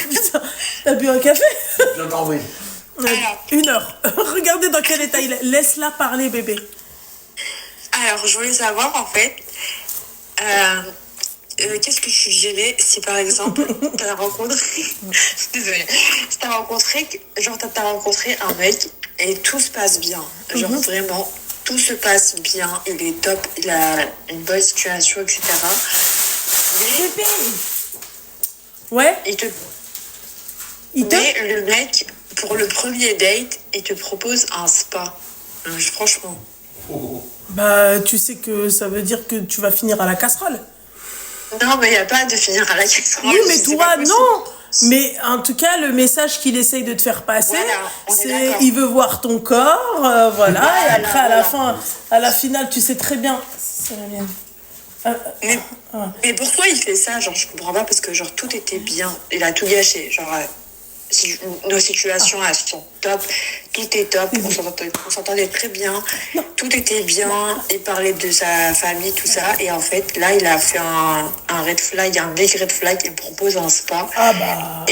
Putain, t'as bu un café? J'entends, oui. Alors. 1 heure. Regardez dans quel état il est. Laisse-la parler, bébé. Alors, je voulais savoir, en fait, qu'est-ce que tu dirais si, par exemple, t'as rencontré... Désolée. Si t'as rencontré... Genre, t'as rencontré un mec et tout se passe bien. Genre, vraiment, tout se passe bien. Il est top, il a une bonne situation, etc. Mais Ouais, mais le mec, pour le premier date, il te propose un spa. Franchement. bah tu sais que ça veut dire que tu vas finir à la casserole. Non, mais il n'y a pas de finir à la casserole. Oui, mais c'est toi, pas possible. non. Mais en tout cas, le message qu'il essaye de te faire passer, Voilà, on est c'est d'accord. il veut voir ton corps, voilà. Voilà, Et après, à la voilà. fin, à la finale, tu sais très bien. C'est la mienne. Mais pourquoi il fait ça? Genre, je comprends pas parce que, genre, tout était bien. Il a tout gâché. Genre, nos situations, elles sont top. Tout est top. On s'entendait très bien. Tout était bien. Il parlait de sa famille, tout ça. Et en fait, là, il a fait un red flag, un big red flag. Il me propose un spa. Ah bah.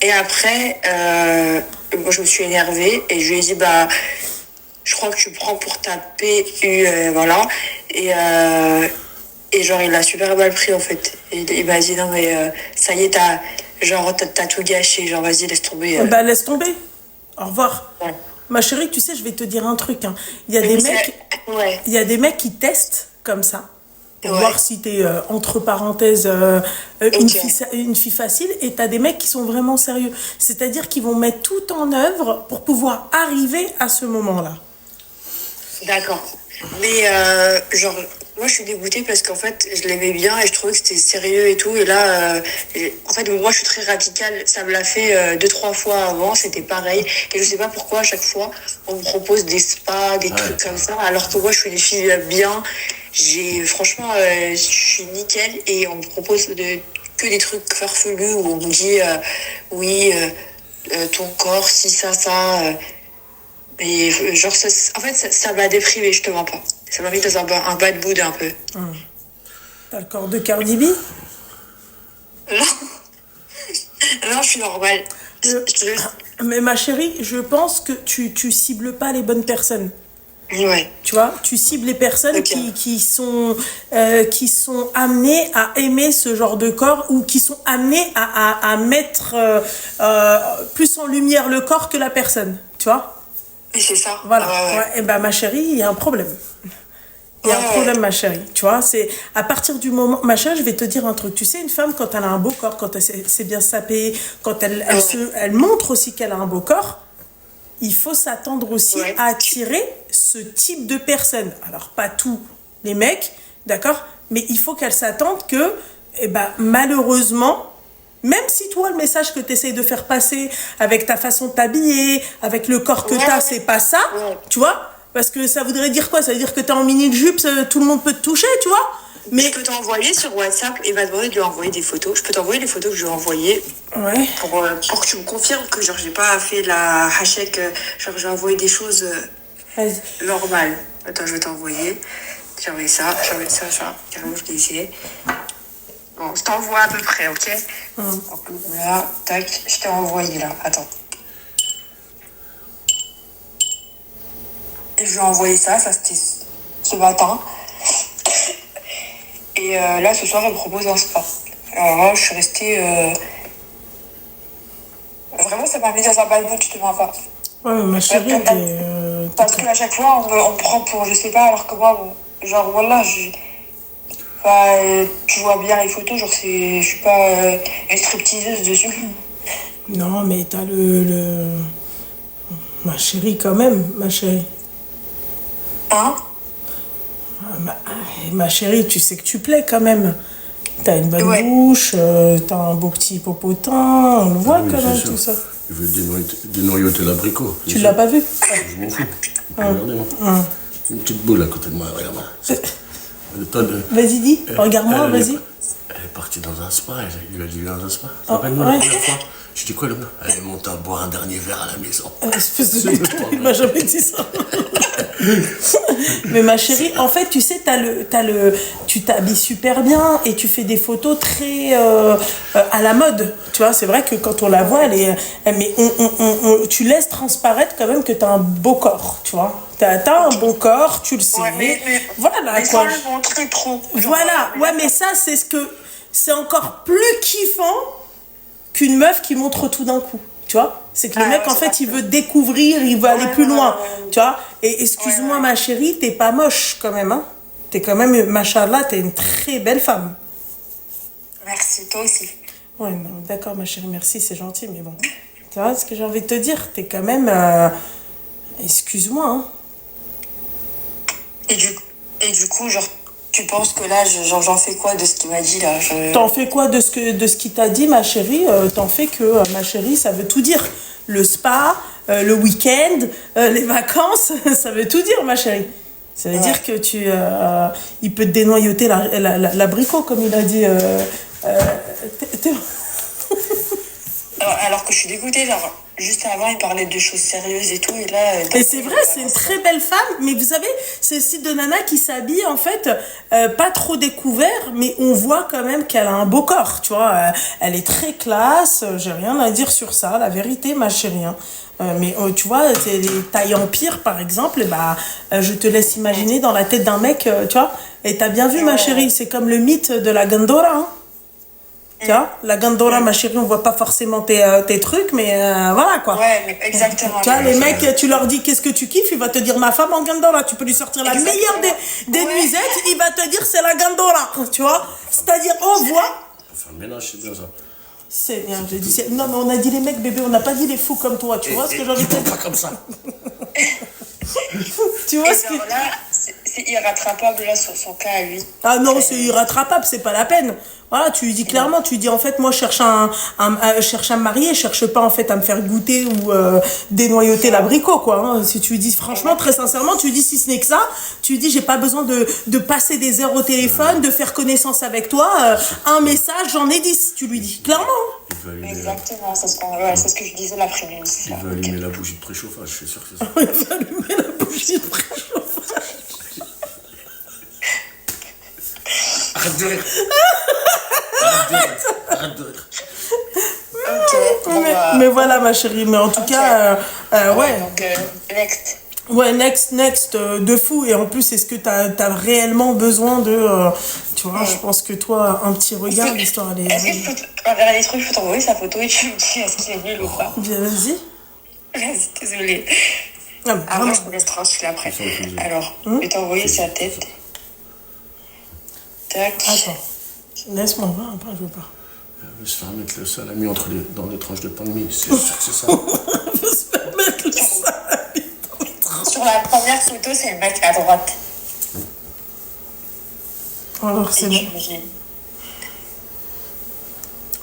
Et après, moi, je me suis énervée et je lui ai dit, bah, je crois que tu prends pour ta paix, voilà. Et genre, il l'a super mal pris, en fait. Et il m'a dit, non, mais ça y est, t'as tout gâché. Genre, vas-y, laisse tomber. Bah laisse tomber. Au revoir. Ouais. Ma chérie, tu sais, je vais te dire un truc. Hein. Il y a Mais des c'est- mecs, Ouais. il y a des mecs qui testent comme ça pour Ouais. voir si t'es entre parenthèses une fille facile. Et t'as des mecs qui sont vraiment sérieux. C'est-à-dire qu'ils vont mettre tout en œuvre pour pouvoir arriver à ce moment-là. D'accord. Mais, genre, moi, je suis dégoûtée parce qu'en fait, je l'aimais bien et je trouvais que c'était sérieux et tout. Et là, en fait, moi, je suis très radicale. Ça me l'a fait 2-3 fois avant. C'était pareil. Et je sais pas pourquoi, à chaque fois, on me propose des spas, des trucs comme ça. Alors que moi, je suis une fille bien. Franchement, je suis nickel. Et on me propose que des trucs farfelus où on me dit, oui, ton corps, si, ça, ça. Et genre, en fait, ça m'a déprimée, je te mens pas. Ça m'a mis dans un bad mood un peu. T'as le corps de Cardi B. Non, non, je suis normale. Mais ma chérie, je pense que tu cibles pas les bonnes personnes. Ouais. Tu vois, tu cibles les personnes Ok. qui sont amenées à aimer ce genre de corps ou qui sont amenées à mettre plus en lumière le corps que la personne. Tu vois? Mais c'est ça. Voilà. Ouais. Ouais, et ben ma chérie, il y a un problème. Il y a un Ouais. problème, ma chérie. Tu vois, c'est à partir du moment. Ma chérie, je vais te dire un truc. Tu sais, une femme, quand elle a un beau corps, quand elle sait bien saper, quand elle montre aussi qu'elle a un beau corps, il faut s'attendre aussi Ouais. à attirer ce type de personnes. Alors, pas tous les mecs, d'accord? Mais il faut qu'elle s'attende que, eh ben, malheureusement, même si toi, le message que tu essayes de faire passer avec ta façon de t'habiller, avec le corps que Ouais. tu as, c'est pas ça, Ouais. tu vois? Parce que ça voudrait dire quoi? Ça veut dire que tu es en mini-jupe, tout le monde peut te toucher, tu vois? Mais Je peux t'envoyer sur WhatsApp. Il m'a demandé de lui envoyer des photos. Je peux t'envoyer les photos que je lui ai envoyées ouais. pour que tu me confirmes que genre j'ai pas fait la hachek. Genre j'ai envoyé des choses Vas-y. normales. Attends, je vais t'envoyer. J'ai envoyé ça. Carrément, je l'ai essayé. Bon, je t'envoie à peu près, ok? Donc là, tac, je t'ai envoyé là. Attends. Et je lui ai envoyé ça c'était ce matin. Et là, ce soir, elle me propose un spa. Alors là, je suis restée... Vraiment, ça m'a mis dans un bad mood, je te mens pas. Ouais, mais ma chérie, Parce qu'à chaque fois, on me prend pour je sais pas, alors que moi, bon, genre, voilà, tu vois bien les photos, genre, je suis pas une stripteaseuse dessus. non, mais t'as ma chérie, quand même, ma chérie. Hein? Ma chérie, tu sais que tu plais quand même. T'as une bonne Ouais. bouche, t'as un beau petit popotin, on le voit Oui, quand c'est même, sûr. tout ça. Il veut dénoyauter l'abricot. Tu l'as pas vu? Je m'en fous. Regardez, moi. Une petite boule à côté de moi, regarde. Le tas de... Vas-y, dis, regarde-moi, Elle est- vas-y. Elle est partie dans un spa, il lui a dit dans un spa. Tu te Oh, rappelles, moi, ouais. la première fois, Je dis quoi, là? Allez, monte à boire un dernier verre à la maison. Espèce de mytho, il m'a jamais dit ça. Mais ma chérie, en fait, tu sais, tu t'habilles super bien et tu fais des photos très à la mode. Tu vois, c'est vrai que quand on la voit, mais tu laisses transparaître quand même que tu as un beau corps, tu vois. T'as un bon corps, tu le sais. Ouais, mais voilà, mais quoi. sans le montrer trop. Voilà, ouais, mais ça, c'est encore plus kiffant qu'une meuf qui montre tout d'un coup. Tu vois, c'est que le mec, en fait, il veut découvrir, il veut aller plus loin. Tu vois, et excuse-moi, ma chérie, t'es pas moche quand même, hein. T'es quand même, machallah, t'es une très belle femme. Merci, toi aussi. Ouais, non, d'accord, ma chérie, merci, c'est gentil, mais bon. Tu vois ce que j'ai envie de te dire? T'es quand même. Excuse-moi, hein. Et du coup, genre, tu penses que là, j'en fais quoi de ce qu'il m'a dit là? T'en fais quoi de ce qu'il t'a dit, ma chérie? T'en fais que, ma chérie, ça veut tout dire. Le spa, le week-end, les vacances, ça veut tout dire, ma chérie. Ça veut dire que il peut te dénoyauter l'abricot, comme il a dit. Alors que je suis dégoûtée, genre, juste avant, il parlait de choses sérieuses et tout, et là... Et c'est vrai, c'est une très belle femme, mais vous savez, c'est le style de nana qui s'habille, en fait, pas trop découvert, mais on voit quand même qu'elle a un beau corps, tu vois. Elle est très classe, j'ai rien à dire sur ça, la vérité, ma chérie, hein. Mais tu vois, les tailles empire, par exemple, je te laisse imaginer dans la tête d'un mec, tu vois. Et t'as bien vu, ma chérie, c'est comme le mythe de la Gandora, hein. Tu vois, la Gandora, ma chérie, on voit pas forcément tes trucs, mais voilà, quoi. Ouais, mais exactement. Tu vois, les mecs, tu leur dis qu'est-ce que tu kiffes, il va te dire ma femme en Gandora. Tu peux lui sortir la meilleure des nuisettes, il va te dire c'est la Gandora. Tu vois, c'est-à-dire, on voit. Enfin, le ménage, c'est bien ça. C'est bien, j'ai dit. Non, mais on a dit les mecs, bébé, on n'a pas dit les fous comme toi. Tu vois ce que j'ai envie de te dire? Pas comme ça. Tu vois ce que. Là, c'est irrattrapable, là, sur son cas à lui. Ah non, c'est irrattrapable, c'est pas la peine. Voilà, tu lui dis clairement, tu lui dis en fait, moi, je cherche cherche à me marier, je cherche pas en fait à me faire goûter ou dénoyauter l'abricot, quoi. Hein. Si tu lui dis franchement, très sincèrement, tu lui dis si ce n'est que ça, tu lui dis j'ai pas besoin de passer des heures au téléphone, de faire connaissance avec toi. Un message, j'en ai 10, tu lui dis clairement. Exactement, c'est ce que je disais l'après-midi. Il veut allumer la bougie de préchauffage, je suis sûr que c'est ça. Il va allumer la bougie de préchauffage. Arrête de rire. Arrête de rire. Ok. Mais voilà, ma chérie, mais en tout cas, ouais. Donc, next. Ouais, next, de fou. Et en plus, est-ce que t'as réellement besoin de... tu vois, je pense que toi, un petit regard, l'histoire, elle est... Est-ce que je peux regarder les trucs, je peux t'envoyer sa photo et tu me dis est-ce qu'il est nul ou pas? Bien, vas-y. Vas-y, désolée. Ah, mais Après, vraiment. je me laisse tranquille après. Alors, je vais t'envoyer sa tête. Tac. Attends. Laisse-moi voir, après, je veux pas. Elle veut se faire mettre le salami dans les tranches de pain de mie, c'est sûr que c'est ça. Elle veut se faire mettre le salami dans le train. Sur la première photo, c'est le mec à droite. Alors, c'est Et bon. tu-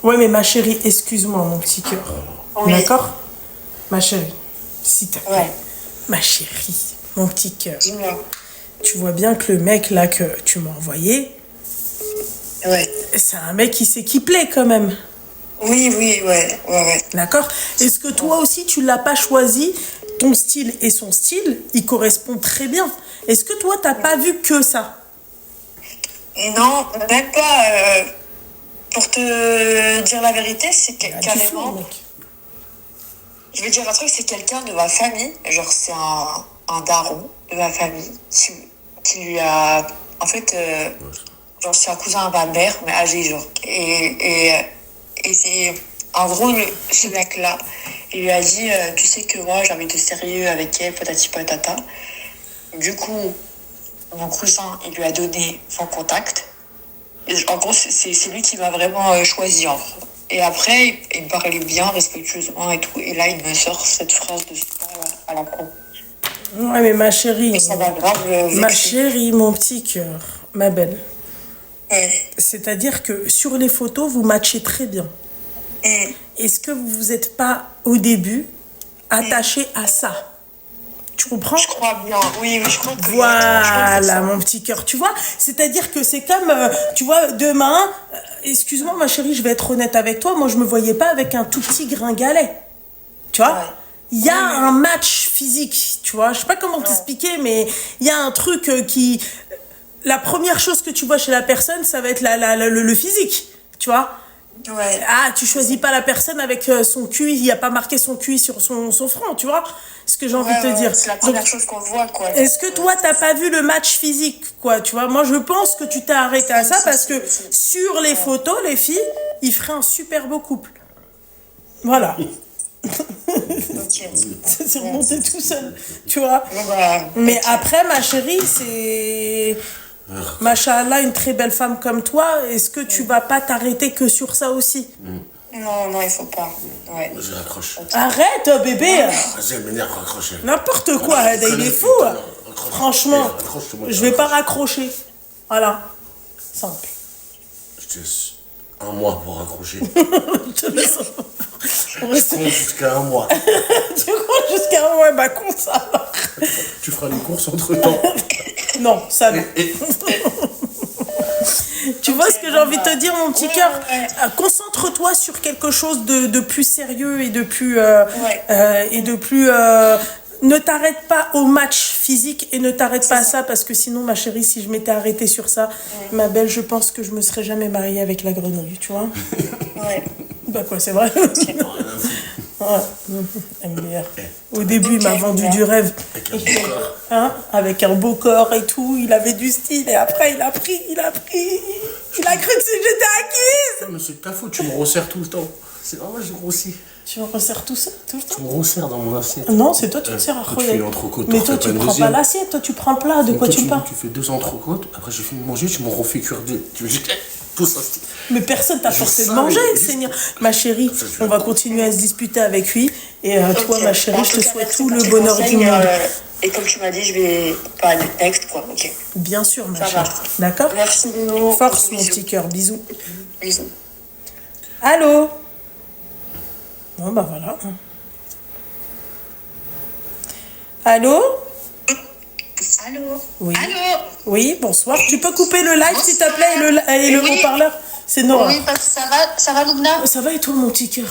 Ouais, mais ma chérie, excuse-moi, mon petit cœur. Oui. D'accord? Ma chérie, s'il te plaît. Ouais. Ma chérie, mon petit cœur. Dis-moi. Tu vois bien que le mec, là, que tu m'as envoyé, Ouais. c'est un mec qui sait qui plaît, quand même. Oui, ouais. D'accord? Est-ce que toi aussi, tu l'as pas choisi? Ton style et son style, ils correspondent très bien. Est-ce que toi, t'as pas vu que ça? Non, même pas. Pour te dire la vérité, c'est Tu carrément. fous, mec. Je vais dire un truc, c'est quelqu'un de ma famille. Genre, c'est un daron de ma famille qui lui a. En fait, genre, c'est un cousin à ma mère, mais âgé, genre. Et c'est. En gros, ce mec-là, il lui a dit tu sais que moi, j'ai envie de sérieux avec elle, patati patata. Du coup, mon cousin, il lui a donné son contact. Et en gros, c'est lui qui m'a vraiment choisi, en gros. Et après, il me parlait bien, respectueusement et tout. Et là, il me sort cette phrase de à la con. Ouais, mais ma chérie, Et ça m'a grave ma vexée. chérie, mon petit cœur, ma belle. Ouais. C'est-à-dire que sur les photos, vous matchez très bien. Est-ce que vous vous êtes pas, au début, attaché à ça? Tu comprends? Je crois bien. Oui, je crois que Voilà, mon petit cœur, tu vois. C'est-à-dire que c'est comme, tu vois, demain, excuse-moi ma chérie, je vais être honnête avec toi, moi je me voyais pas avec un tout petit gringalet. Tu vois? Ouais. Il y a un match physique, tu vois. Je sais pas comment t'expliquer, mais il y a un truc qui... La première chose que tu vois chez la personne, ça va être le physique, tu vois. Ouais. Ah, tu choisis pas la personne avec son QI, il y a pas marqué son QI sur son front, tu vois. Ce que j'ai envie de te dire. C'est la première chose qu'on voit, quoi. Est-ce que toi, t'as pas vu le match physique, quoi, tu vois? Moi, je pense que tu t'es arrêté à ça parce que sur les photos, les filles, ils feraient un super beau couple. Voilà. Ok. C'est remonté tout seul, tu vois. Bon, bah, Mais après, ma chérie, c'est... Machallah, une très belle femme comme toi, est-ce que tu vas pas t'arrêter que sur ça aussi? non, il faut pas. Ouais. Je raccroche. Arrête, bébé. Vas-y, elle m'énerve, raccroche. N'importe quoi, il est fou. Franchement, je vais pas raccrocher. Voilà. Simple. Je te laisse un mois pour raccrocher. Je te laisse. Je compte jusqu'à un mois. Tu comptes jusqu'à un mois, bah compte ça alors. Tu feras les courses entre temps. Non, ça non. Tu vois ce que j'ai envie de te dire, mon petit cœur? Concentre-toi sur quelque chose de plus sérieux et de plus... ne t'arrête pas au match physique et ne t'arrête pas à ça parce que sinon, ma chérie, si je m'étais arrêtée sur ça, ma belle, je pense que je me serais jamais mariée avec la grenouille, tu vois? Ouais. Bah quoi, c'est vrai? Ouais. MDR. Au début, il m'a vendu du rêve. Avec un beau corps. Hein? Avec un beau corps et tout, il avait du style et après il a cru que j'étais acquise. Non, mais c'est de ta faute, tu me resserres tout le temps. C'est normal, je grossis. Tu me resserres tout ça, tout le temps? Tu me resserres dans mon assiette. Non, c'est toi qui te sers à Toi, tu croyer. fais une entrecôte, Mais t'en toi, fais tu pas une prends pas deuxième. l'assiette, toi, tu prends le plat. De quoi tu parles? Tu fais 2 entrecôtes, après j'ai fini de manger, tu m'en refais cuire 2. Tu veux juste tout ça. Mais personne t'a Je forcé de savais, manger, juste- Seigneur. Ma chérie, on va continuer à se disputer avec lui. Et toi, Ok. ma chérie, En je tout te cas, souhaite merci tout pour le tes bonheur du conseils, monde. Et comme tu m'as dit, je vais pas de texte, quoi. Ok. Bien sûr, ma Ça chérie. va. D'accord? Merci, Bruno. Force, mon Bisous. petit cœur. Bisous. Bisous. Allô? Bon, bah voilà. Allô? Allô? Oui. Allô? Oui, bonsoir. Tu peux couper le live, s'il te plaît, et le Oui. haut-parleur? C'est Nora. Oui, parce que ça va, Loubna? Ça va et toi, mon petit cœur?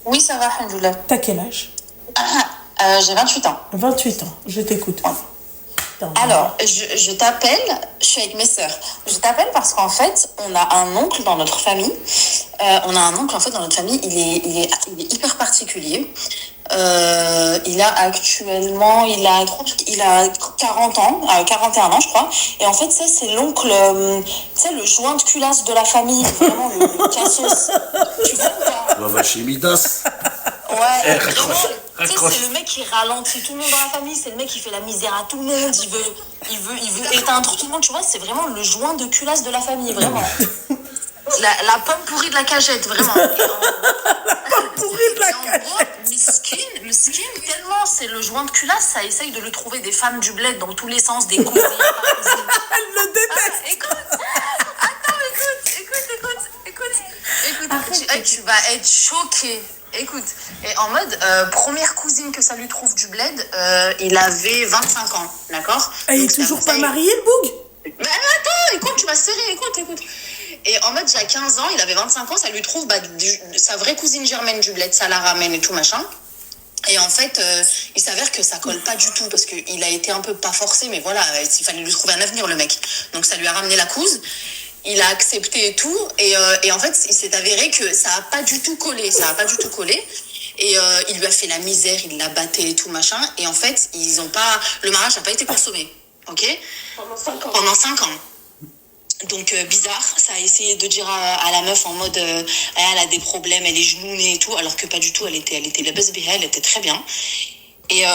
Oui, ça va, alhamdoulilah. T'as quel âge? J'ai 28 ans. 28 ans. Je t'écoute. Putain, Alors, je t'appelle, je suis avec mes sœurs. Je t'appelle parce qu'en fait, on a un oncle dans notre famille. Il est hyper particulier. Il a 40 ans, 41 ans, je crois. Et en fait, ça, c'est l'oncle, tu sais, le joint de culasse de la famille, vraiment le cassos. Tu vois ou pas? On va chez Midas. Ouais, raccroche, vraiment, tu sais, raccroche. c'est le mec qui ralentit tout le monde dans la famille, c'est le mec qui fait la misère à tout le monde, il veut éteindre tout le monde, tu vois, c'est vraiment le joint de culasse de la famille, vraiment. La pomme pourrie de la cagette, vraiment. pourri de la En gros, Miskin, tellement c'est le joint de culasse, ça essaye de le trouver des femmes du bled dans tous les sens, des cousines, pas cousines. Elle le déteste. Écoute, tu vas être choquée. Écoute, et en mode, première cousine que ça lui trouve du bled, il avait 25 ans, d'accord? Elle est Donc, toujours ça pas y est. mariée, le boug? Mais attends, écoute, tu vas serrer, écoute. Et en mode, il y a 15 ans, il avait 25 ans, ça lui trouve sa vraie cousine germaine du bled, ça la ramène et tout, machin. Et en fait, il s'avère que ça colle pas du tout, parce qu'il a été un peu pas forcé, mais voilà, il fallait lui trouver un avenir, le mec. Donc ça lui a ramené la couse. Il a accepté et tout, et en fait, il s'est avéré que ça a pas du tout collé, et il lui a fait la misère, il l'a batté et tout, machin, et en fait, le mariage n'a pas été consommé, ok? Pendant 5 ans. Donc bizarre, ça a essayé de dire à la meuf en mode elle a des problèmes, elle est genounée et tout, alors que pas du tout, elle était la best behavior, elle était très bien. Et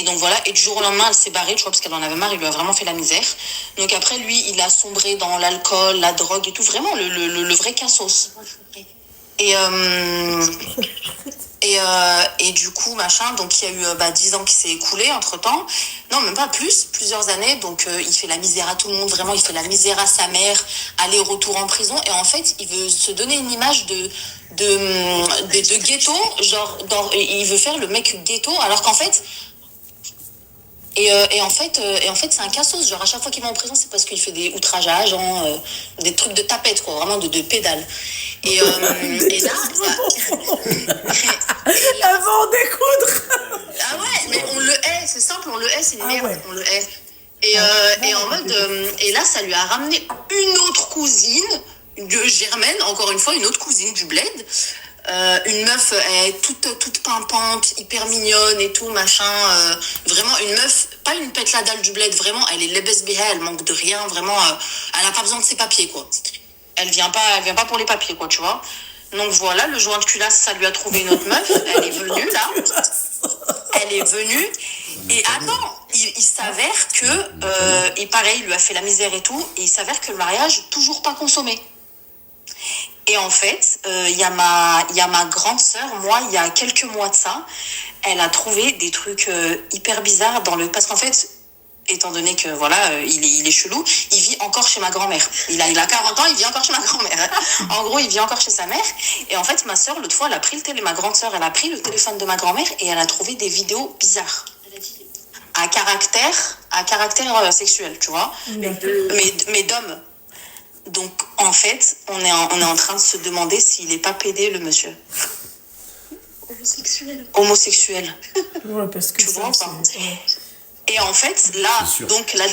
donc voilà, et du jour au lendemain, elle s'est barrée, tu vois, parce qu'elle en avait marre, il lui a vraiment fait la misère. Donc après, lui, il a sombré dans l'alcool, la drogue et tout, vraiment le vrai cassos. Et du coup, machin, donc il y a eu 10 ans qui s'est écoulé entre-temps. Non, même pas plus, plusieurs années. Donc il fait la misère à tout le monde, vraiment, il fait la misère à sa mère, aller-retour en prison. Et en fait, il veut se donner une image de ghetto, genre, il veut faire le mec ghetto, alors qu'en fait, Et en fait, c'est un cassos. Genre, à chaque fois qu'il va en prison, c'est parce qu'il fait des outrages à agents, des trucs de tapette, quoi, vraiment de pédale. Et là, avant en découdre. ah ouais, mais on le hait, c'est simple, on le hait, c'est une merde, ouais. on le hait. Et en mode, et là, ça lui a ramené une autre cousine de Germaine, encore une fois, une autre cousine du bled. Une meuf toute pimpante, hyper mignonne et tout, machin. Vraiment une meuf, pas une pète la dalle du bled, vraiment, elle est lebesbiha, elle manque de rien, vraiment, elle a pas besoin de ses papiers, quoi. Elle vient pas pour les papiers, quoi, tu vois. Donc voilà, le joint de culasse, ça lui a trouvé une autre meuf, elle est venue, là. Elle est venue, et attends, il s'avère que, et pareil, il lui a fait la misère et tout, et il s'avère que le mariage, toujours pas consommé. Et en fait, il y a ma grande sœur, moi, il y a quelques mois de ça, elle a trouvé des trucs hyper bizarres parce qu'en fait, étant donné que voilà, il est chelou, il vit encore chez ma grand-mère. Il a 40 ans, il vit encore chez ma grand-mère. En gros, il vit encore chez sa mère. Et en fait, ma sœur, l'autre fois, ma grande sœur, elle a pris le téléphone de ma grand-mère et elle a trouvé des vidéos bizarres. À caractère sexuel, tu vois, mais d'hommes. Donc, en fait, on est en train de se demander s'il est pas pédé, le monsieur. Homosexuel. Ouais, parce que tu vois, Et en fait, là, donc la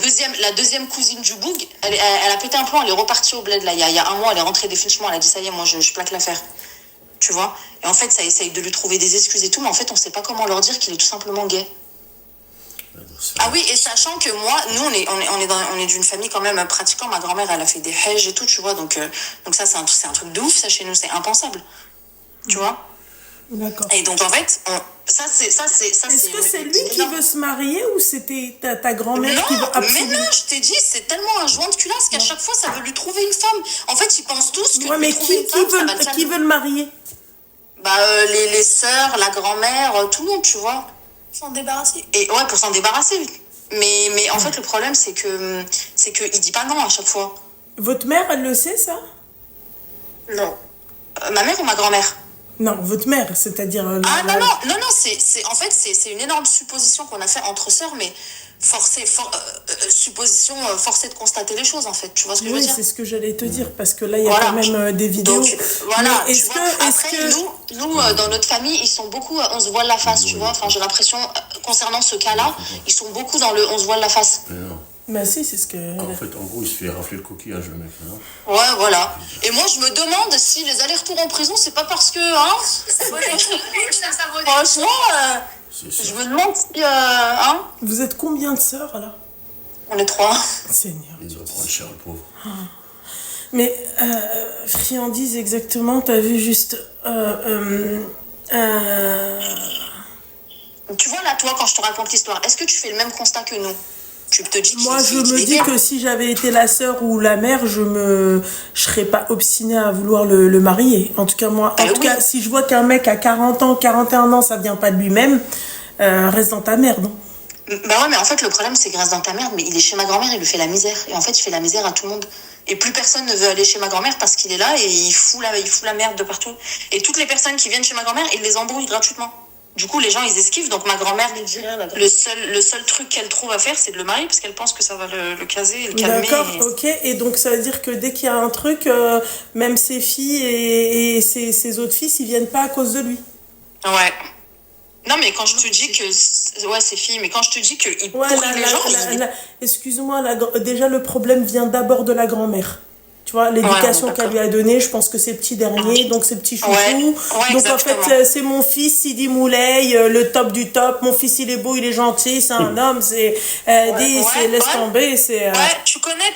deuxième cousine du boug, elle a pété un plomb, elle est repartie au bled, là, il y a un mois, elle est rentrée définitivement, elle a dit, ça y est, moi, je plaque l'affaire. Tu vois. Et en fait, ça essaye de lui trouver des excuses et tout, mais en fait, on sait pas comment leur dire qu'il est tout simplement gay. Ah oui, et sachant que moi, nous, on est d'une famille quand même pratiquant. Ma grand-mère, elle a fait des hajj et tout, tu vois. Donc ça, c'est un truc de ouf, ça, chez nous, c'est impensable. Tu vois. D'accord. Et donc, en fait, Est-ce que c'est lui qui veut se marier ou c'était ta grand-mère qui veut absolument... Mais non, je t'ai dit, c'est tellement un joint de culasse qu'à chaque fois, ça veut lui trouver une femme. En fait, ils pensent tous que mais qui veut le marier? Bah, les sœurs, la grand-mère, tout le monde, tu vois. S'en débarrasser. Et ouais, pour s'en débarrasser. Mais en fait, le problème, c'est que il dit pas non à chaque fois. Votre mère, elle le sait, ça? Non. Ma mère ou ma grand-mère? Non, votre mère, c'est-à-dire... Non, en fait, c'est une énorme supposition qu'on a fait entre sœurs, mais supposition forcée de constater les choses, en fait. Tu vois ce que je veux dire? Oui, c'est ce que j'allais te dire, parce que là, il y a quand même des vidéos. Donc, voilà, nous, dans notre famille, ils sont beaucoup, on se voile la face, tu vois. Enfin, j'ai l'impression, concernant ce cas-là, ils sont beaucoup dans le on se voile la face. Bah si, c'est ce que... En fait, en gros, il se fait rafler le coquillage, le mec. Hein. Ouais, voilà. Et moi, je me demande si les allers-retours en prison, c'est pas parce que... Hein, franchement, je me demande si... Hein. Vous êtes combien de sœurs, là? On est 3. Seigneur. Il doit prendre cher, le pauvre. Mais, friandise, exactement, t'as vu juste... Tu vois, là, toi, quand je te raconte l'histoire, est-ce que tu fais le même constat que nous? Tu te dis moi, je me dis que si j'avais été la sœur ou la mère, je serais pas obstinée à vouloir le marier. En tout cas, moi, cas, si je vois qu'un mec à 40 ans, 41 ans, ça vient pas de lui-même, reste dans ta merde. Bah ouais, mais en fait, le problème, c'est qu'il reste dans ta merde, mais il est chez ma grand-mère, il lui fait la misère. Et en fait, il fait la misère à tout le monde. Et plus personne ne veut aller chez ma grand-mère parce qu'il est là et il fout la merde de partout. Et toutes les personnes qui viennent chez ma grand-mère, il les embrouille gratuitement. Du coup, les gens, ils esquivent. Donc, ma grand-mère, le seul truc qu'elle trouve à faire, c'est de le marier parce qu'elle pense que ça va le caser, le calmer. D'accord, ok. Et donc, ça veut dire que dès qu'il y a un truc, même ses filles et ses autres fils, ils viennent pas à cause de lui. Ouais. Non, mais quand je te dis que... Ouais, c'est filles, mais quand je te dis qu'il pourrit les gens... Excuse-moi, déjà, le problème vient d'abord de la grand-mère. Tu vois, l'éducation qu'elle lui a donnée, je pense que c'est petit dernier, donc c'est petit chouchou. Donc exactement. En fait, c'est mon fils, Sidi Moulay, le top du top. Mon fils, il est beau, il est gentil, c'est un homme, c'est... laisse tomber, c'est... Ouais, tu connais,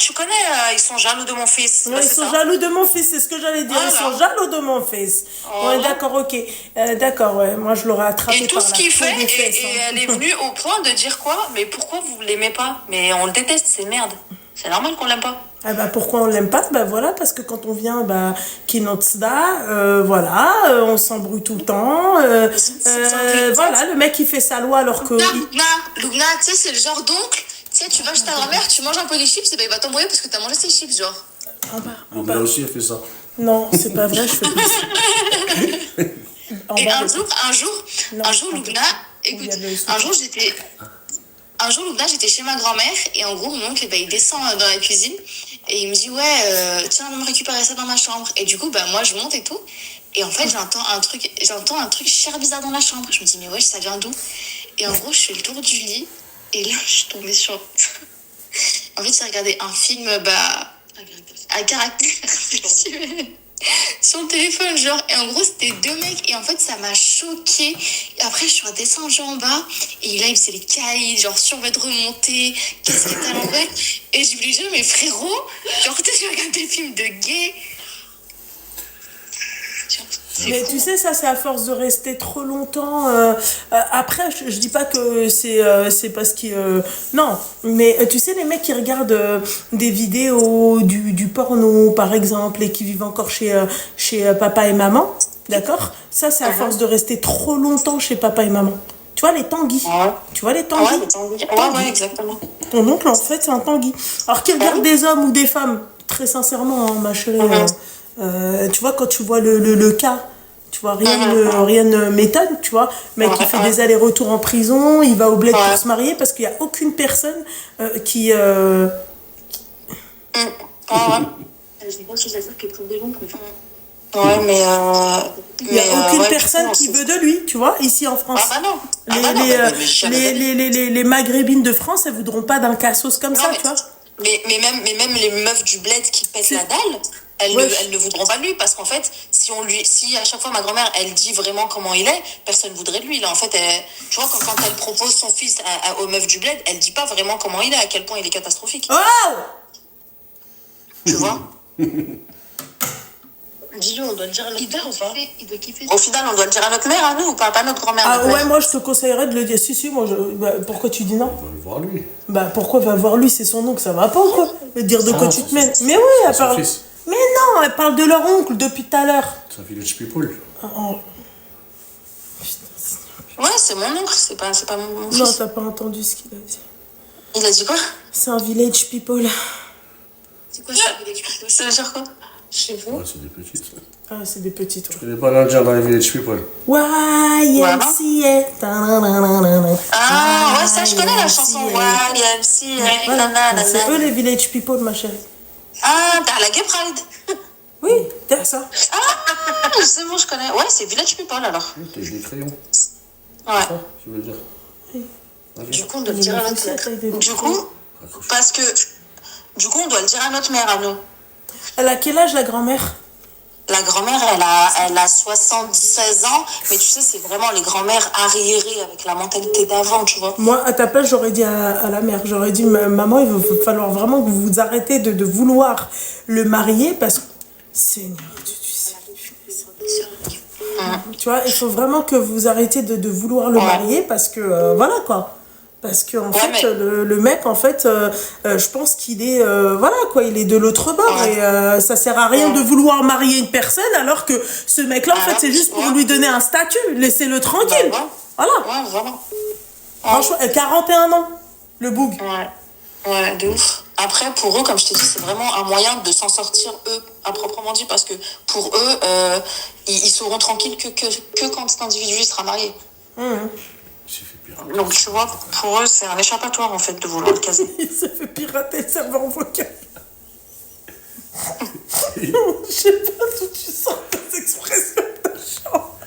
ils sont jaloux de mon fils. Ouais, ils sont jaloux de mon fils, c'est ce que j'allais dire. Ils sont jaloux de mon fils. Ouais, d'accord, ok. D'accord, ouais, moi je l'aurais attrapé et tout ce qu'il fait, et elle est venue au point de dire quoi? Mais pourquoi vous l'aimez pas? Mais on le déteste, c'est merde. C'est normal qu'on l'aime pas. Ah bah pourquoi on l'aime pas? Bah voilà, parce que quand on vient Kinotsda, voilà, on s'embrouille tout le temps. Voilà, le mec il fait sa loi alors que... Lugna, tu sais, c'est le genre d'oncle, tu sais, tu vas chez ta grand-mère, tu manges un peu des chips, et ben il va t'embrouiller parce que t'as mangé ses chips, genre. Là aussi, elle fait ça. Non, c'est pas vrai, je fais plus ça. Et un jour, Lugna, écoute, un jour un jour, Loubna, j'étais chez ma grand-mère et en gros, mon oncle, bah, il descend dans la cuisine et il me dit, ouais, tiens, viens me récupérer ça dans ma chambre. Et du coup, bah, moi, je monte et tout. Et en fait, j'entends un truc cher bizarre dans la chambre. Je me dis, mais wesh, ça vient d'où? Et en gros, je fais le tour du lit et là, je suis tombée sur. En fait, j'ai regardé un film, bah, à caractère sexuel sur le téléphone, genre. Et en gros, c'était deux mecs. Et en fait, ça m'a choquée. Et après, je suis redescendue en bas. Et là, ils faisaient les caïds, genre survêt remonté, casquette à l'envers. Et je lui dis, mais frérot, genre, tu sais, je regarde des films de gays. Mais tu sais, ça, c'est à force de rester trop longtemps. Après, je dis pas que c'est parce que. Non, mais tu sais, les mecs qui regardent des vidéos du porno, par exemple, et qui vivent encore chez papa et maman, d'accord? Ça, c'est à force de rester trop longtemps chez papa et maman. Tu vois, les tanguis. Ouais. Tu vois, les tanguis. Ouais, exactement. Ton oncle, en fait, c'est un tanguy. Alors qu'il regarde des hommes ou des femmes, très sincèrement, hein, ma chérie. Tu vois, quand tu vois le cas, tu vois, rien ne m'étonne, tu vois. Mec qui fait des allers-retours en prison, il va au bled pour se marier parce qu'il n'y a aucune personne qui. Ouais, mais. Il n'y a aucune personne qui veut de lui, tu vois, ici en France. Ah bah non. Les maghrébines de France, elles voudront pas d'un cassos comme ça, mais, tu vois. Mais même les meufs du bled qui pètent la dalle, elles ne voudront pas de lui parce qu'en fait, si à chaque fois ma grand-mère elle dit vraiment comment il est, personne ne voudrait de lui. Là, en fait, tu vois, quand elle propose son fils aux meufs du bled, elle dit pas vraiment comment il est, à quel point il est catastrophique. Oh! Tu vois? Dis-le, on doit le dire à notre mère ou pas? Il doit kiffer. Au final, on doit le dire à notre mère, à nous, ou pas à notre grand-mère? Ah ouais, moi je te conseillerais de le dire. Si, moi, pourquoi tu dis non? On va le voir lui. Bah pourquoi va voir lui, c'est son oncle, ça va pas ou quoi? Dire de quoi tu te mets. Mais oui, elle Son parle. fils. Mais non, elle parle de leur oncle depuis tout à l'heure. C'est un village people. Oh. Ouais, c'est mon oncle, c'est pas mon fils. Non, t'as pas entendu ce qu'il a dit. Il a dit quoi? C'est un village people. C'est quoi ça, village people? Ça veut dire quoi? Chez vous? Ouais, c'est des petites. Ouais. Ah, c'est des petites. Je connais pas l'Indien dans les village people. YMCA. Ah, ouais, ça, je connais la chanson. Voilà. C'est eux les village people, ma chérie. Ah, t'as la Gay Pride. Oui, t'as ça. Ah, c'est bon, je connais. Ouais, c'est Village People alors. T'as des crayons. Ouais. Tu veux dire? Du coup, on doit le dire à notre mère. Du coup, parce que. Du coup, on doit le dire à notre mère, à nous. Elle a quel âge, la grand-mère? La grand-mère, elle a 76 ans, mais tu sais, c'est vraiment les grand-mères arriérées avec la mentalité d'avant, tu vois. Moi, à ta place, j'aurais dit à la mère, j'aurais dit, maman, il va falloir vraiment que vous arrêtez de vouloir le marier parce que, Seigneur, tu sais. Tu vois, il faut vraiment que vous arrêtiez de vouloir le marier parce que, voilà quoi. Parce que en fait, le mec, en fait, je pense qu'il est, voilà quoi, il est de l'autre bord et ça sert à rien de vouloir marier une personne alors que ce mec-là, en fait, c'est juste pour lui donner un statut, laissez-le tranquille. Voilà. Ouais, voilà. Franchement, 41 ans, le boug. Ouais, de ouf. Après, pour eux, comme je t'ai dit, c'est vraiment un moyen de s'en sortir, eux, à proprement dit, parce que pour eux, ils seront tranquilles que quand cet individu sera marié. Donc, tu vois, pour eux, c'est un échappatoire, en fait, de vouloir le caser. Il se fait pirater le serveur vocal. Je sais pas d'où tu sors tes expressions de chant.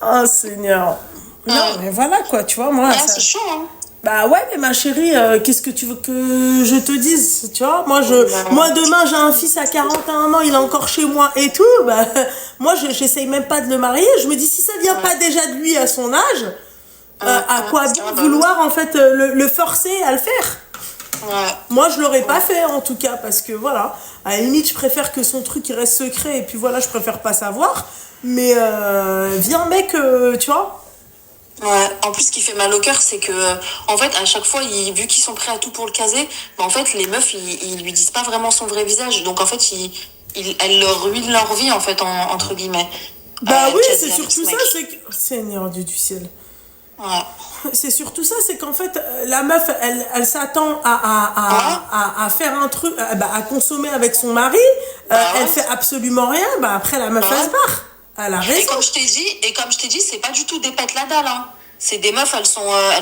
Oh, Seigneur. Non, mais voilà, quoi, tu vois, moi... Ouais, ça... c'est chaud, hein. Bah ouais, mais ma chérie, qu'est-ce que tu veux que je te dise, tu vois? Moi, demain, j'ai un fils à 41 ans, il est encore chez moi et tout. Bah, moi, j'essaye même pas de le marier. Je me dis, si ça vient pas déjà de lui à son âge... à quoi vouloir en fait le forcer à le faire. Moi je l'aurais pas fait en tout cas parce que voilà, à la limite je préfère que son truc il reste secret et puis voilà, je préfère pas savoir, mais viens mec, tu vois. Ouais, en plus ce qui fait mal au cœur c'est que en fait à chaque fois vu qu'ils sont prêts à tout pour le caser, bah, en fait les meufs ils lui disent pas vraiment son vrai visage, donc en fait elles leur ruinent leur vie en fait entre guillemets. Bah oui, c'est surtout ça, c'est que Seigneur Dieu du ciel. Ouais. C'est surtout ça, c'est qu'en fait, la meuf, elle s'attend à faire un truc, à consommer avec son mari, elle fait absolument rien, bah après la meuf, elle se barre. Elle a raison. Et comme je t'ai dit, c'est pas du tout des pètes la dalle, hein. c'est des meufs, elles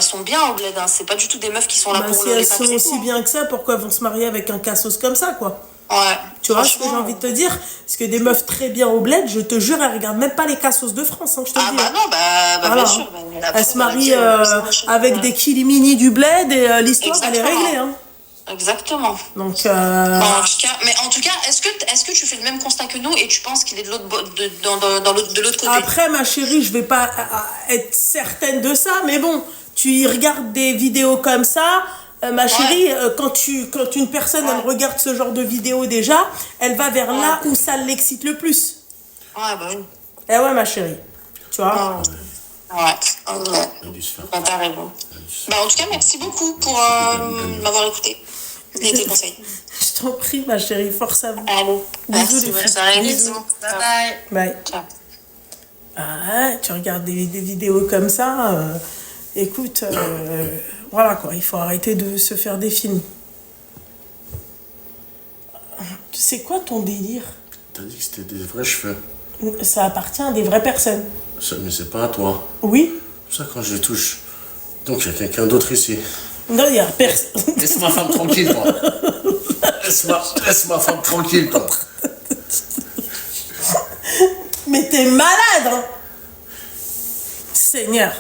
sont bien au bled. Hein. C'est pas du tout des meufs qui sont là Bah, pour si les elles sont papes et aussi tout, hein. bien que ça, pourquoi elles vont se marier avec un cassos comme ça, quoi? Ouais. Tu vois ce que j'ai Franchement, envie de te dire? Parce que des meufs très bien au bled, je te jure, elles regardent même pas les cassos de France, hein, je te Ah le dis. bah non, bah Voilà. bien sûr. Bah, la Elles preuve, se marient elle a dit, machin, avec des kilimini du bled et l'histoire, elle est Exactement. réglée. Hein. Exactement. Donc, Bon, en tout cas, est-ce que tu fais le même constat que nous et tu penses qu'il est de l'autre de l'autre côté? après, ma chérie, je vais pas être certaine de ça, mais bon, tu y regardes des vidéos comme ça, ma chérie, quand une personne elle regarde ce genre de vidéo déjà, elle va vers là où ça l'excite le plus. Ouais, bah oui. Eh ouais, ma chérie, tu vois. Ouais. Il a dû se faire. Bah, t'as raison. Bah, en tout cas, merci beaucoup pour m'avoir écouté et tes conseils. Je t'en prie, ma chérie, force à vous. Allez. Bisous, Merci, les bonne filles. soirée. Bisous. Bisous. Bye bye. Bye. Ciao. Ah, tu regardes des vidéos comme ça, écoute, voilà quoi, il faut arrêter de se faire des films. C'est quoi ton délire? T'as dit que c'était des vrais cheveux. Ça appartient à des vraies personnes. Mais c'est pas à toi. Oui? Ça, quand je les touche. Donc, il y a quelqu'un d'autre ici. Non, il y a personne. Laisse ma femme tranquille, toi. Laisse ma femme tranquille, toi. Mais t'es malade, hein? Seigneur.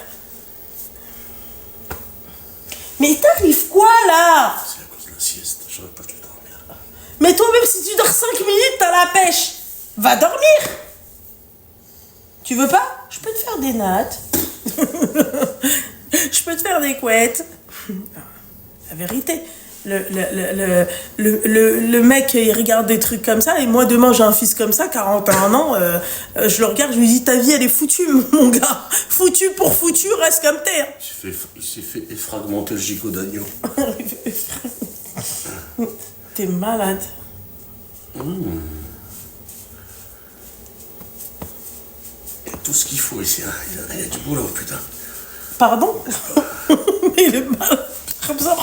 Mais t'arrives quoi, là? C'est à cause de la sieste. J'aurais pas pu dormir. Mais toi, même si tu dors 5 minutes, t'as la pêche. Va dormir. Tu veux pas? Je peux te faire des nattes. Je peux te faire des couettes. La vérité. Le mec, il regarde des trucs comme ça, et moi, demain, j'ai un fils comme ça, 41 ans, je le regarde, je lui dis, ta vie, elle est foutue, mon gars. Foutue pour foutu, reste comme t'es. Hein. Il s'est fait effragmenter le gigot d'agneau. T'es malade. Il y a tout ce qu'il faut ici. Hein. Il y a du boulot, putain. Pardon? Mais il est malade. Comme ça,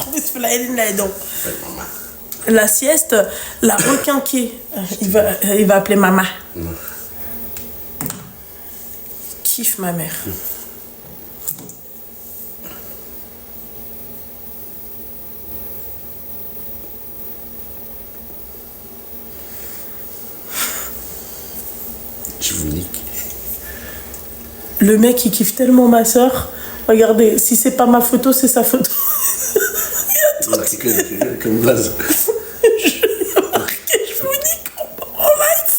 la sieste, la requinquée. Il va appeler maman. Kiffe ma mère. Je vous nique. Le mec, il kiffe tellement ma soeur. Regardez, si c'est pas ma photo, c'est sa photo. C'est comme base. Je vous nique en live.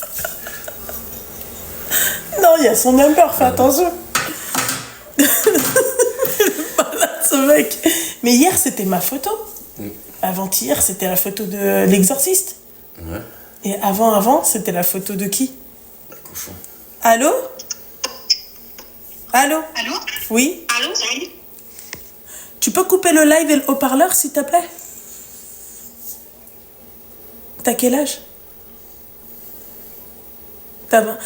Non, il y a son number, fais attention. Malade, ce mec. Mais hier, c'était ma photo. Avant-hier, c'était la photo de l'exorciste. Ouais. Et avant, c'était la photo de qui? Un cochon. Allô? Allô? Allô? Oui? Allô? Oui? Tu peux couper le live et le haut-parleur, s'il te plaît? T'as quel âge? T'as 20...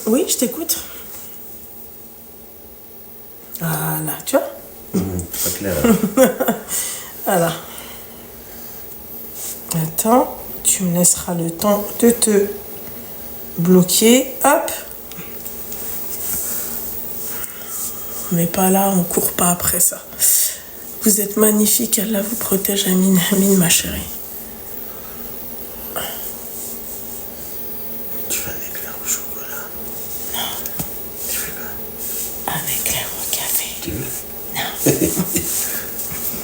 Oui, je t'écoute. Voilà, tu vois? Pas clair. Voilà. Attends, tu me laisseras le temps de te bloquer. Hop. On n'est pas là, on court pas après ça. Vous êtes magnifique, Allah vous protège, Amine, Amine, ma chérie. Tu fais un éclair au chocolat. Non. Tu fais quoi? Un éclair au café. Tu veux? Non.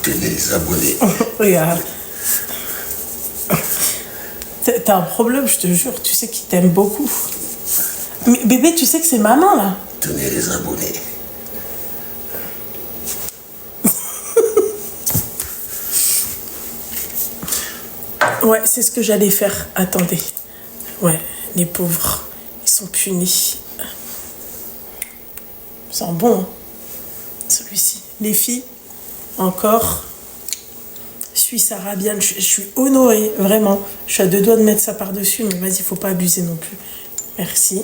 Tenez les abonnés. Regarde. T'as un problème, je te jure. Tu sais qu'il t'aime beaucoup. Mais bébé, tu sais que c'est maman, là. Tenez les abonnés. Ouais, c'est ce que j'allais faire. Attendez. Ouais, les pauvres, ils sont punis. Ils sont bons, hein, celui-ci. Les filles, encore. Suisse arabienne, je suis honorée, vraiment. Je suis à 2 doigts de mettre ça par-dessus, mais vas-y, faut pas abuser non plus. Merci.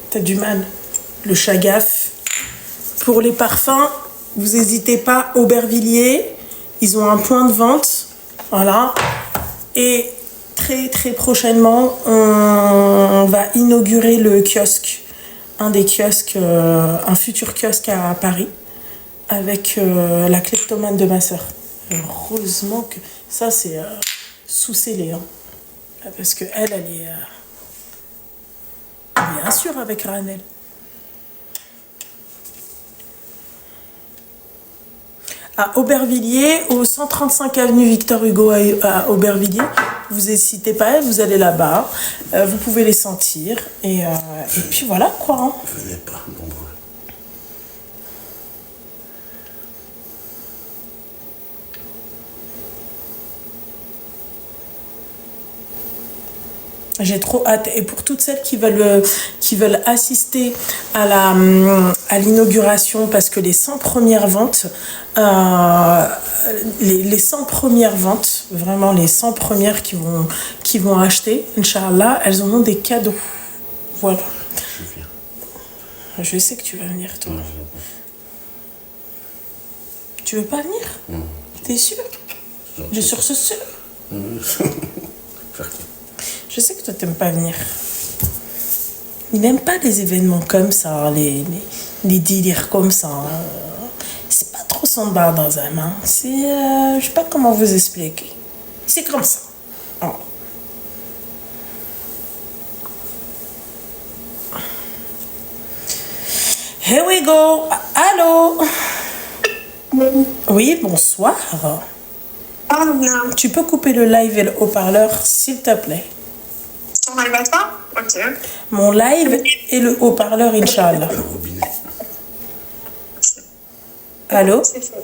T'as du mal. Le Chagaf. Pour les parfums, vous n'hésitez pas, Aubervilliers. Ils ont un point de vente. Voilà. Et très très très prochainement, on va inaugurer le kiosque, un des kiosques, un futur kiosque à Paris, avec la kleptomane de ma sœur. Heureusement que ça c'est sous scellé, hein. Parce que elle est bien sûr avec Ranel. À Aubervilliers, au 135 avenue Victor Hugo à Aubervilliers. Vous n'hésitez pas, vous allez là-bas. Vous pouvez les sentir. Et puis voilà, quoi. Hein. Venez pas nombreux. J'ai trop hâte. Et pour toutes celles qui veulent assister à l'inauguration, parce que les 100 premières ventes, les 100 premières ventes, vraiment les 100 premières qui vont acheter, Inch'Allah, elles auront des cadeaux. Voilà. Je viens. Je sais que tu vas venir, toi. Non, je viens pas. Tu veux pas venir? T'es sûr? Je suis sûr, c'est sûr. Faire qui? Je sais que toi, t'aimes pas venir. Il n'aime pas les événements comme ça, les délires comme ça. C'est pas trop son bar dans un main. C'est... je sais pas comment vous expliquer. C'est comme ça. Oh. Here we go. Allô? Oui, bonsoir. Oh non. Tu peux couper le live et le haut-parleur, s'il te plaît. On va le mettre pas? Ok. Mon live et le haut-parleur, Inch'Allah. Le robinet. Allô? C'est fait.